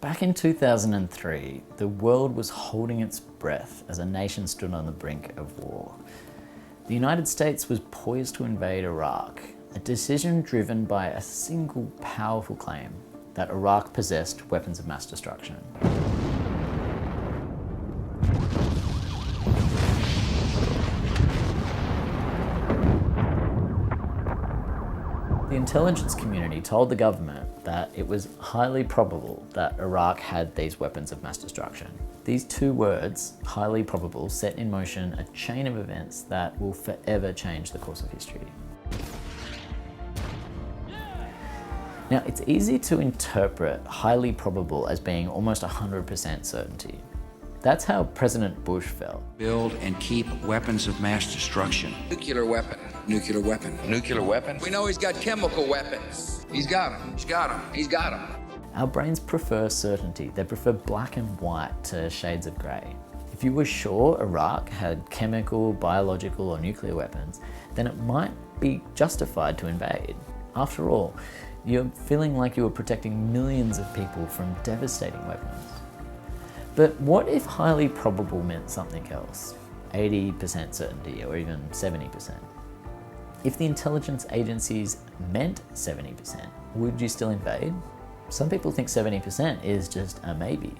Back in 2003, the world was holding its breath as a nation stood on the brink of war. The United States was poised to invade Iraq, a decision driven by a single powerful claim that Iraq possessed weapons of mass destruction. The intelligence community told the government that it was highly probable that Iraq had these weapons of mass destruction. These two words, highly probable, set in motion a chain of events that will forever change the course of history. Now, it's easy to interpret highly probable as being almost 100% certainty. That's how President Bush felt. Build and keep weapons of mass destruction. Nuclear weapon. Nuclear weapon. Nuclear weapon? We know he's got chemical weapons. He's got them. He's got them. He's got them. Our brains prefer certainty. They prefer black and white to shades of grey. If you were sure Iraq had chemical, biological, or nuclear weapons, then it might be justified to invade. After all, you're feeling like you were protecting millions of people from devastating weapons. But what if highly probable meant something else? 80% certainty, or even 70%? If the intelligence agencies meant 70%, would you still invade? Some people think 70% is just a maybe.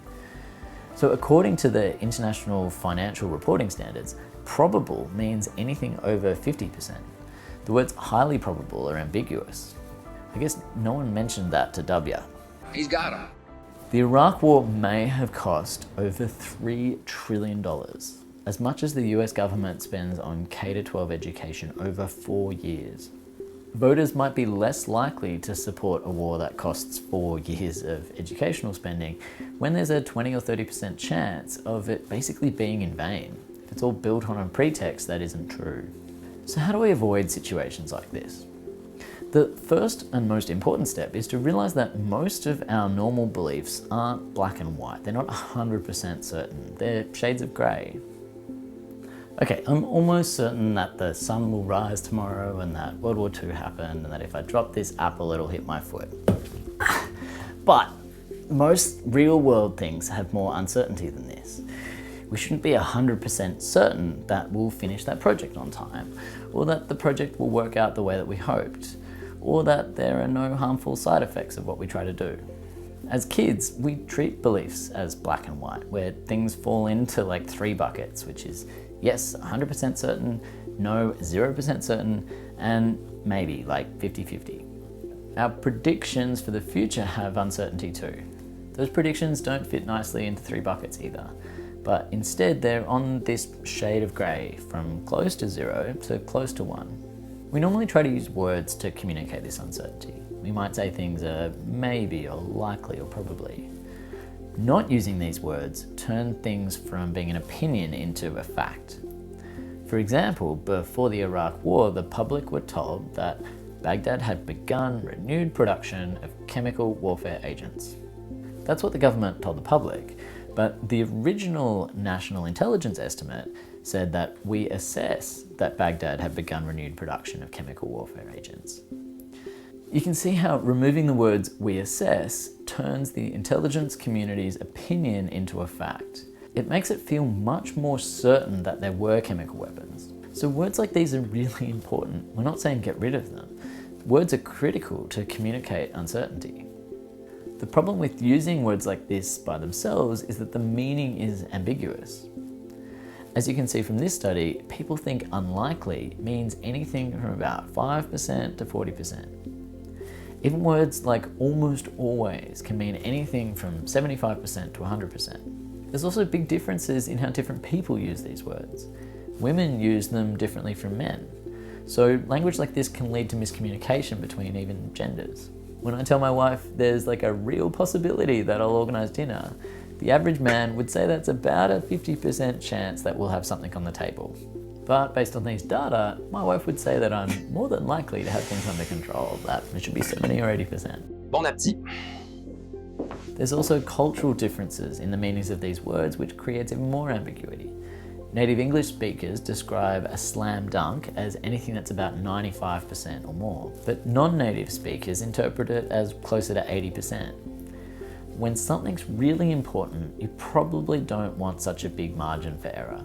So according to the International Financial Reporting Standards, probable means anything over 50%. The words highly probable are ambiguous. I guess no one mentioned that to W. He's got them. The Iraq War may have cost over $3 trillion, as much as the US government spends on K-12 education over 4 years. Voters might be less likely to support a war that costs 4 years of educational spending when there's a 20 or 30% chance of it basically being in vain. It's all built on a pretext that isn't true. So how do we avoid situations like this? The first and most important step is to realize that most of our normal beliefs aren't black and white. They're not 100% certain. They're shades of grey. Okay, I'm almost certain that the sun will rise tomorrow and that World War II happened and that if I drop this apple, it'll hit my foot. But most real world things have more uncertainty than this. We shouldn't be 100% certain that we'll finish that project on time, or that the project will work out the way that we hoped, or that there are no harmful side effects of what we try to do. As kids, we treat beliefs as black and white, where things fall into like 3 buckets, which is yes, 100% certain, no, 0% certain, and maybe like 50-50. Our predictions for the future have uncertainty too. Those predictions don't fit nicely into 3 buckets either, but instead they're on this shade of grey from close to 0 to close to 1. We normally try to use words to communicate this uncertainty. We might say things are maybe or likely or probably. Not using these words turn things from being an opinion into a fact. For example, before the Iraq War, the public were told that Baghdad had begun renewed production of chemical warfare agents. That's what the government told the public, but the original national intelligence estimate said that we assess that Baghdad had begun renewed production of chemical warfare agents. You can see how removing the words "we assess" turns the intelligence community's opinion into a fact. It makes it feel much more certain that there were chemical weapons. So words like these are really important. We're not saying get rid of them. Words are critical to communicate uncertainty. The problem with using words like this by themselves is that the meaning is ambiguous. As you can see from this study, people think unlikely means anything from about 5% to 40%. Even words like almost always can mean anything from 75% to 100%. There's also big differences in how different people use these words. Women use them differently from men. So language like this can lead to miscommunication between even genders. When I tell my wife there's like a real possibility that I'll organise dinner, the average man would say that's about a 50% chance that we'll have something on the table. But based on these data, my wife would say that I'm more than likely to have things under control, that it should be 70 or 80%. Bon appétit. There's also cultural differences in the meanings of these words, which creates even more ambiguity. Native English speakers describe a slam dunk as anything that's about 95% or more, but non-native speakers interpret it as closer to 80%. when something's really important, you probably don't want such a big margin for error.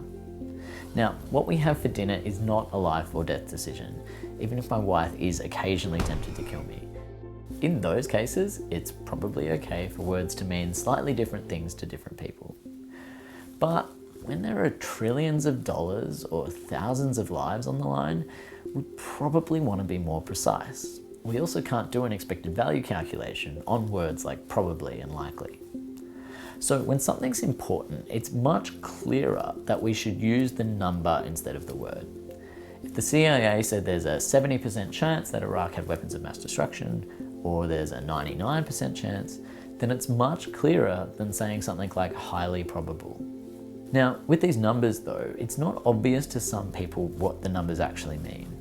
Now, what we have for dinner is not a life or death decision, even if my wife is occasionally tempted to kill me. In those cases, it's probably okay for words to mean slightly different things to different people. But when there are trillions of dollars or thousands of lives on the line, we probably want to be more precise. We also can't do an expected value calculation on words like probably and likely. So when something's important, it's much clearer that we should use the number instead of the word. If the CIA said there's a 70% chance that Iraq had weapons of mass destruction, or there's a 99% chance, then it's much clearer than saying something like highly probable. Now, with these numbers though, it's not obvious to some people what the numbers actually mean.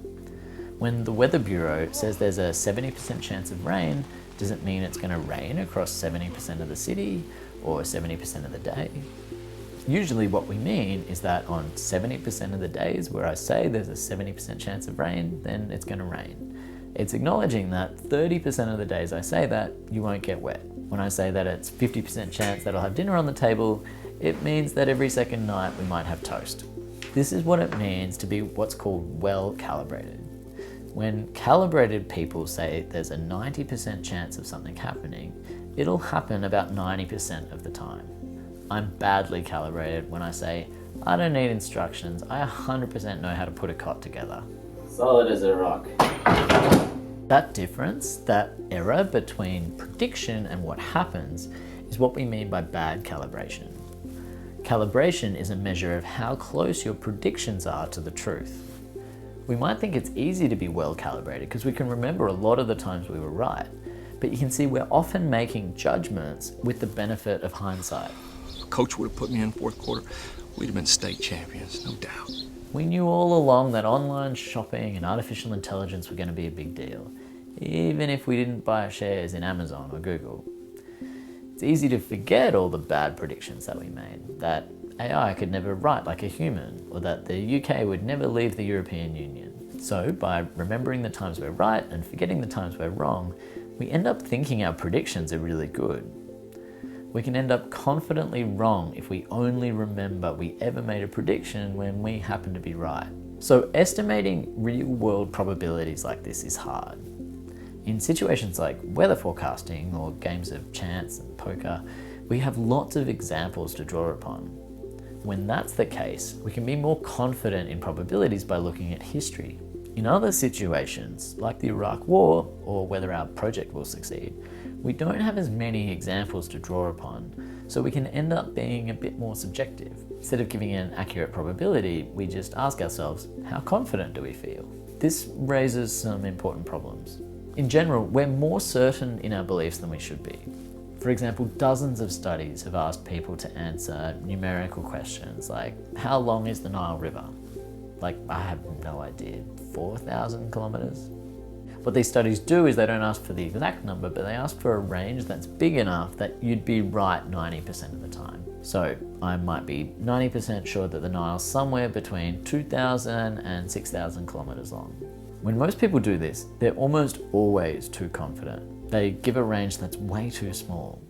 When the Weather Bureau says there's a 70% chance of rain, does it mean it's going to rain across 70% of the city or 70% of the day? Usually what we mean is that on 70% of the days where I say there's a 70% chance of rain, then it's going to rain. It's acknowledging that 30% of the days I say that, you won't get wet. When I say that it's 50% chance that I'll have dinner on the table, it means that every second night we might have toast. This is what it means to be what's called well calibrated. When calibrated people say there's a 90% chance of something happening, it'll happen about 90% of the time. I'm badly calibrated when I say, I don't need instructions, I 100% know how to put a cot together. Solid as a rock. That difference, that error between prediction and what happens, is what we mean by bad calibration. Calibration is a measure of how close your predictions are to the truth. We might think it's easy to be well calibrated because we can remember a lot of the times we were right, but you can see we're often making judgments with the benefit of hindsight. If Coach would have put me in fourth quarter, we'd have been state champions, no doubt. We knew all along that online shopping and artificial intelligence were going to be a big deal, even if we didn't buy shares in Amazon or Google. It's easy to forget all the bad predictions that we made, that AI could never write like a human, or that the UK would never leave the European Union. So by remembering the times we're right and forgetting the times we're wrong, we end up thinking our predictions are really good. We can end up confidently wrong if we only remember we ever made a prediction when we happen to be right. So estimating real-world probabilities like this is hard. In situations like weather forecasting or games of chance and poker, we have lots of examples to draw upon. When that's the case, we can be more confident in probabilities by looking at history. In other situations, like the Iraq War or whether our project will succeed, we don't have as many examples to draw upon, so we can end up being a bit more subjective. Instead of giving an accurate probability, we just ask ourselves, how confident do we feel? This raises some important problems. In general, we're more certain in our beliefs than we should be. For example, dozens of studies have asked people to answer numerical questions like, how long is the Nile River? Like, I have no idea, 4,000 kilometers? What these studies do is they don't ask for the exact number, but they ask for a range that's big enough that you'd be right 90% of the time. So I might be 90% sure that the Nile's somewhere between 2,000 and 6,000 kilometers long. When most people do this, they're almost always too confident. They give a range that's way too small.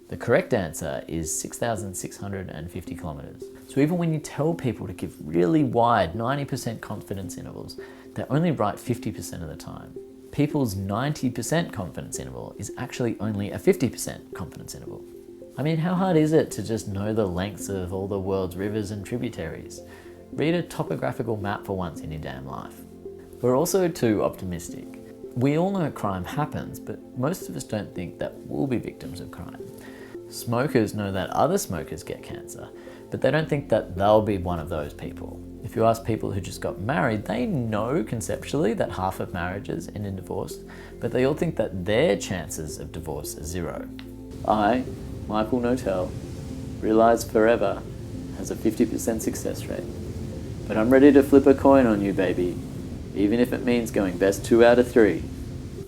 The correct answer is 6,650 kilometers. So even when you tell people to give really wide 90% confidence intervals, they're only right 50% of the time. People's 90% confidence interval is actually only a 50% confidence interval. I mean, how hard is it to just know the lengths of all the world's rivers and tributaries? Read a topographical map for once in your damn life. We're also too optimistic. We all know crime happens, but most of us don't think that we'll be victims of crime. Smokers know that other smokers get cancer, but they don't think that they'll be one of those people. If you ask people who just got married, they know conceptually that half of marriages end in divorce, but they all think that their chances of divorce are zero. I, Michael Notel, realize forever has a 50% success rate. But I'm ready to flip a coin on you, baby, even if it means going best 2 out of 3.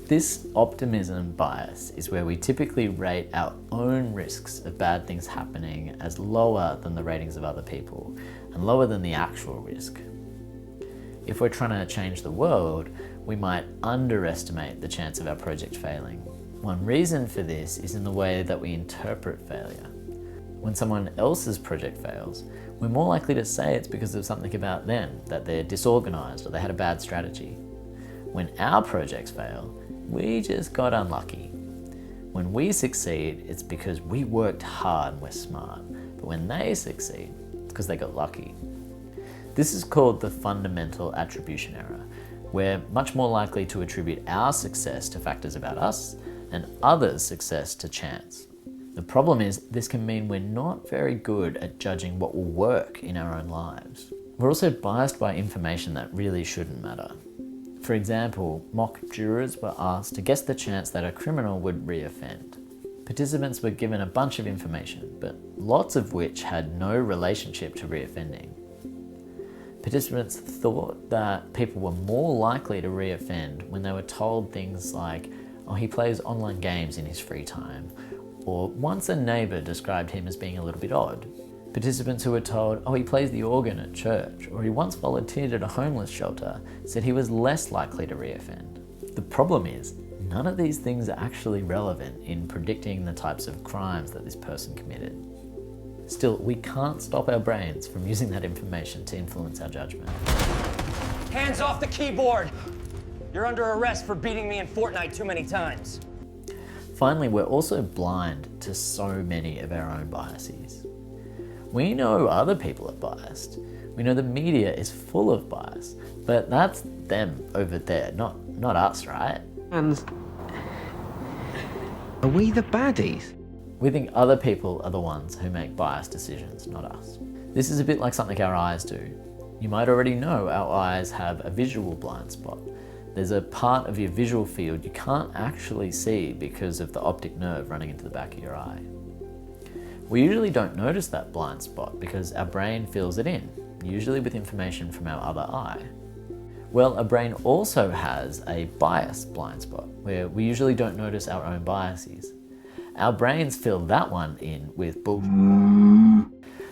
This optimism bias is where we typically rate our own risks of bad things happening as lower than the ratings of other people and lower than the actual risk. If we're trying to change the world, we might underestimate the chance of our project failing. One reason for this is in the way that we interpret failure. When someone else's project fails, we're more likely to say it's because of something about them, that they're disorganized or they had a bad strategy. When our projects fail, we just got unlucky. When we succeed, it's because we worked hard and we're smart. But when they succeed, it's because they got lucky. This is called the fundamental attribution error. We're much more likely to attribute our success to factors about us and others' success to chance. The problem is this can mean we're not very good at judging what will work in our own lives. We're also biased by information that really shouldn't matter. For example, mock jurors were asked to guess the chance that a criminal would re-offend. Participants were given a bunch of information, but lots of which had no relationship to re-offending. Participants thought that people were more likely to re-offend when they were told things like, oh, he plays online games in his free time, or once a neighbour described him as being a little bit odd. Participants who were told, oh, he plays the organ at church, or he once volunteered at a homeless shelter, said he was less likely to re-offend. The problem is, none of these things are actually relevant in predicting the types of crimes that this person committed. Still, we can't stop our brains from using that information to influence our judgment. Hands off the keyboard! You're under arrest for beating me in Fortnite too many times. Finally, we're also blind to so many of our own biases. We know other people are biased. We know the media is full of bias, but that's them over there, not us, right? And are we the baddies? We think other people are the ones who make biased decisions, not us. This is a bit like something our eyes do. You might already know our eyes have a visual blind spot. There's a part of your visual field you can't actually see because of the optic nerve running into the back of your eye. We usually don't notice that blind spot because our brain fills it in, usually with information from our other eye. Well, our brain also has a bias blind spot where we usually don't notice our own biases. Our brains fill that one in with bullshit.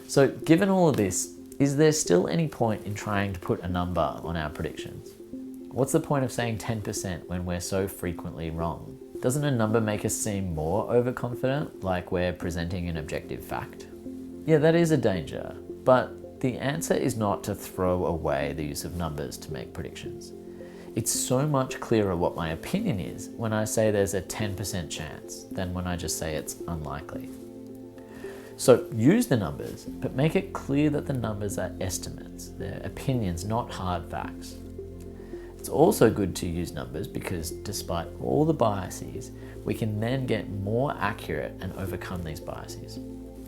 So given all of this, is there still any point in trying to put a number on our predictions? What's the point of saying 10% when we're so frequently wrong? Doesn't a number make us seem more overconfident, like we're presenting an objective fact? Yeah, that is a danger, but the answer is not to throw away the use of numbers to make predictions. It's so much clearer what my opinion is when I say there's a 10% chance than when I just say it's unlikely. So use the numbers, but make it clear that the numbers are estimates. They're opinions, not hard facts. It's also good to use numbers because despite all the biases, we can then get more accurate and overcome these biases.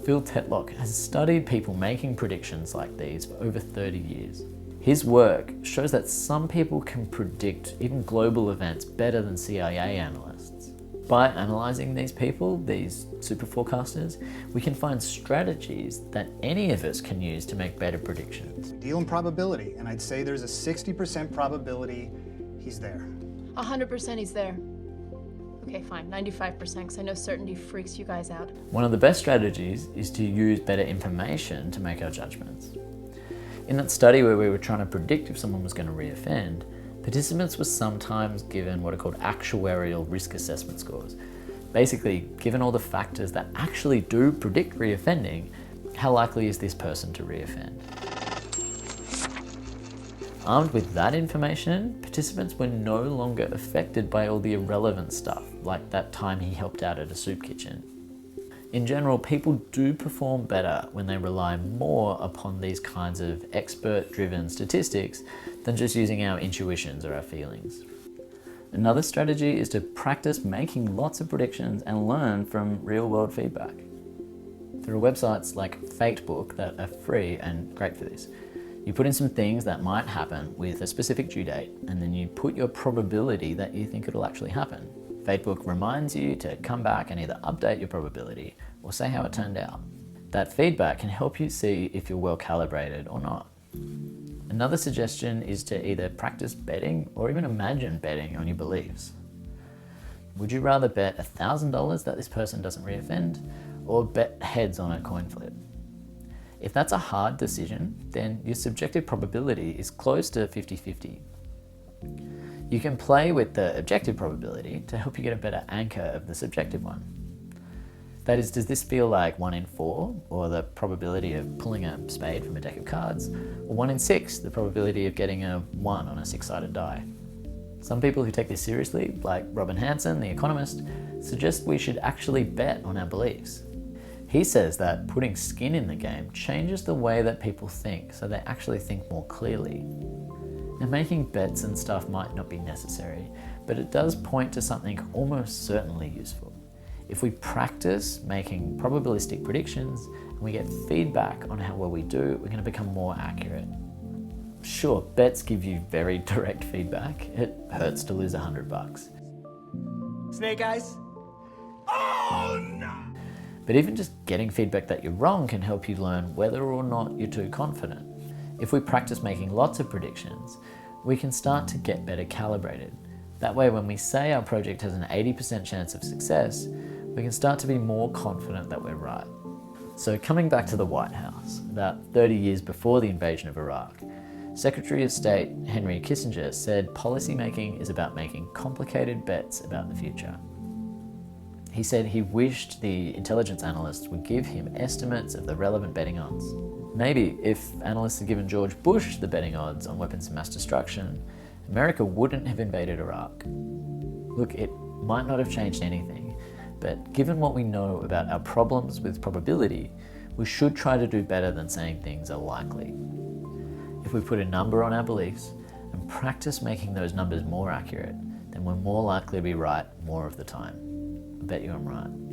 Phil Tetlock has studied people making predictions like these for over 30 years. His work shows that some people can predict even global events better than CIA analysts. By analysing these people, these super forecasters, we can find strategies that any of us can use to make better predictions. Deal in probability, and I'd say there's a 60% probability he's there. 100% he's there. Okay, fine, 95%, because I know certainty freaks you guys out. One of the best strategies is to use better information to make our judgments. In that study where we were trying to predict if someone was going to re-offend, participants were sometimes given what are called actuarial risk assessment scores. Basically, given all the factors that actually do predict re-offending, how likely is this person to re-offend? Armed with that information, participants were no longer affected by all the irrelevant stuff, like that time he helped out at a soup kitchen. In general, people do perform better when they rely more upon these kinds of expert-driven statistics than just using our intuitions or our feelings. Another strategy is to practice making lots of predictions and learn from real-world feedback. There are websites like Fatebook that are free and great for this. You put in some things that might happen with a specific due date, and then you put your probability that you think it'll actually happen. Fatebook reminds you to come back and either update your probability or say how it turned out. That feedback can help you see if you're well calibrated or not. Another suggestion is to either practice betting or even imagine betting on your beliefs. Would you rather bet $1,000 that this person doesn't re-offend or bet heads on a coin flip? If that's a hard decision, then your subjective probability is close to 50-50. You can play with the objective probability to help you get a better anchor of the subjective one. That is, does this feel like 1 in 4, or the probability of pulling a spade from a deck of cards, or 1 in 6, the probability of getting a 1 on a 6-sided die? Some people who take this seriously, like Robin Hanson, the economist, suggest we should actually bet on our beliefs. He says that putting skin in the game changes the way that people think, so they actually think more clearly. Now, making bets and stuff might not be necessary, but it does point to something almost certainly useful. If we practice making probabilistic predictions and we get feedback on how well we do, we're going to become more accurate. Sure, bets give you very direct feedback. It hurts to lose $100. Snake eyes? But even just getting feedback that you're wrong can help you learn whether or not you're too confident. If we practice making lots of predictions, we can start to get better calibrated. That way, when we say our project has an 80% chance of success, we can start to be more confident that we're right. So coming back to the White House, about 30 years before the invasion of Iraq, Secretary of State Henry Kissinger said policymaking is about making complicated bets about the future. He said he wished the intelligence analysts would give him estimates of the relevant betting odds. Maybe if analysts had given George Bush the betting odds on weapons of mass destruction, America wouldn't have invaded Iraq. Look, it might not have changed anything, but given what we know about our problems with probability, we should try to do better than saying things are likely. If we put a number on our beliefs and practice making those numbers more accurate, then we're more likely to be right more of the time. I bet you I'm right.